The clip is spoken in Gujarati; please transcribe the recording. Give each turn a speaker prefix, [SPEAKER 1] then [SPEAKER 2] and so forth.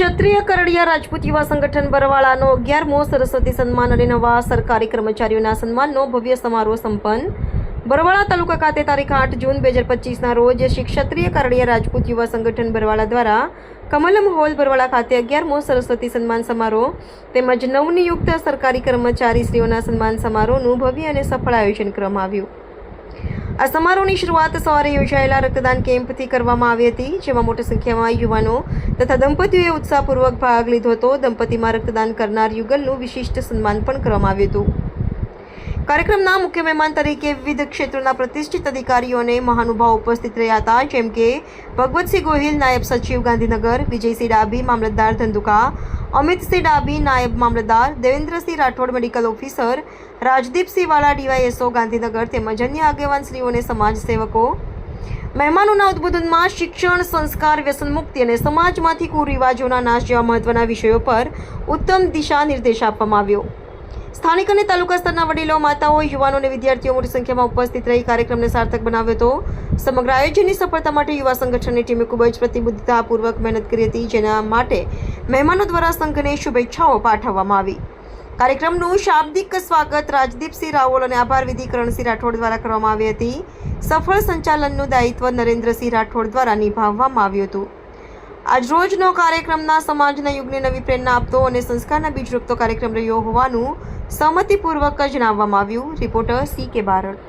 [SPEAKER 1] ક્ષત્રિય કરડિયા રાજપૂત યુવા સંગઠન બરવાળાનો 11મો સરસ્વતી સન્માન અને નવા સરકારી કર્મચારીઓના સન્માનનો ભવ્ય સમારોહ સંપન્ન. બરવાળા તાલુકા ખાતે તારીખ 8 જૂન 2025ના રોજ શ્રી ક્ષત્રિય કરડિયા રાજપૂત યુવા સંગઠન બરવાળા દ્વારા કમલમ હોલ બરવાળા ખાતે 11મો સરસ્વતી સન્માન સમારોહ તેમજ નવનિયુક્ત સરકારી કર્મચારીશ્રીઓના સન્માન સમારોહનું ભવ્ય અને સફળ આયોજન કરવામાં આવ્યું. આ સમારોહની શરૂઆત સવારે યોજાયેલા રક્તદાન કેમ્પથી કરવામાં આવી હતી, જેમાં મોટી સંખ્યામાં યુવાનો તથા દંપતીઓએ ઉત્સાહપૂર્વક ભાગ લીધો હતો. દંપતીમાં રક્તદાન કરનાર યુગલનું વિશિષ્ટ સન્માન પણ કરવામાં આવ્યું હતું. કાર્યક્રમના મુખ્ય મહેમાન તરીકે વિવિધ ક્ષેત્રોના પ્રતિષ્ઠિત અધિકારીઓ અને મહાનુભાવો ઉપસ્થિત રહ્યા હતા, જેમ કે ભગવતસિંહ ગોહિલ, નાયબ સચિવ ગાંધીનગર, વિજયસિંહ ડાભી, મામલતદાર ધંધુકા, અમિતસિંહ ડાભી, નાયબ મામલતદાર, દેવેન્દ્રસિંહ રાઠોડ, મેડિકલ ઓફિસર, રાજદીપસિંહ વાળા, ડીવાયએસઓ ગાંધીનગર તેમજ અન્ય આગેવાનશ્રીઓ અને સમાજ સેવકો. મહેમાનોના ઉદ્બોધનમાં શિક્ષણ, સંસ્કાર, વ્યસન મુક્તિ અને સમાજમાંથી કુરિવાજોના નાશ જેવા મહત્વના વિષયો પર ઉત્તમ દિશા નિર્દેશ આપવામાં આવ્યો. સ્થાનિક અને તાલુકા સ્તરના વડીલો, માતાઓ, યુવાનો અને વિદ્યાર્થીઓ મોટી સંખ્યામાં ઉપસ્થિત રહી કાર્યક્રમને સાર્થક બનાવ્યો હતો. સમગ્ર આયોજનની સફળતા માટે યુવા સંગઠનની ટીમે ખૂબ જ પ્રતિબદ્ધતાપૂર્વક મહેનત કરી હતી, જેના માટે મહેમાનો દ્વારા સંઘને શુભેચ્છાઓ પાઠવવામાં આવી. કાર્યક્રમનું શાબ્દિક સ્વાગત રાજદીપસિંહ રાવલ અને આભાર વિધિ કરણસિંહ રાઠોડ દ્વારા કરવામાં આવી હતી. સફળ સંચાલનનું દાયિત્વ નરેન્દ્રસિંહ રાઠોડ દ્વારા નિભાવવામાં આવ્યું હતું. આજરોજનો કાર્યક્રમના સમાજના યુગને નવી પ્રેરણા આપતો અને સંસ્કારના બીજ રોપતો કાર્યક્રમ રહ્યો હોવાનું સહમતિપૂર્વક જણાવવામાં આવ્યું. Reporter C.K. બારડ.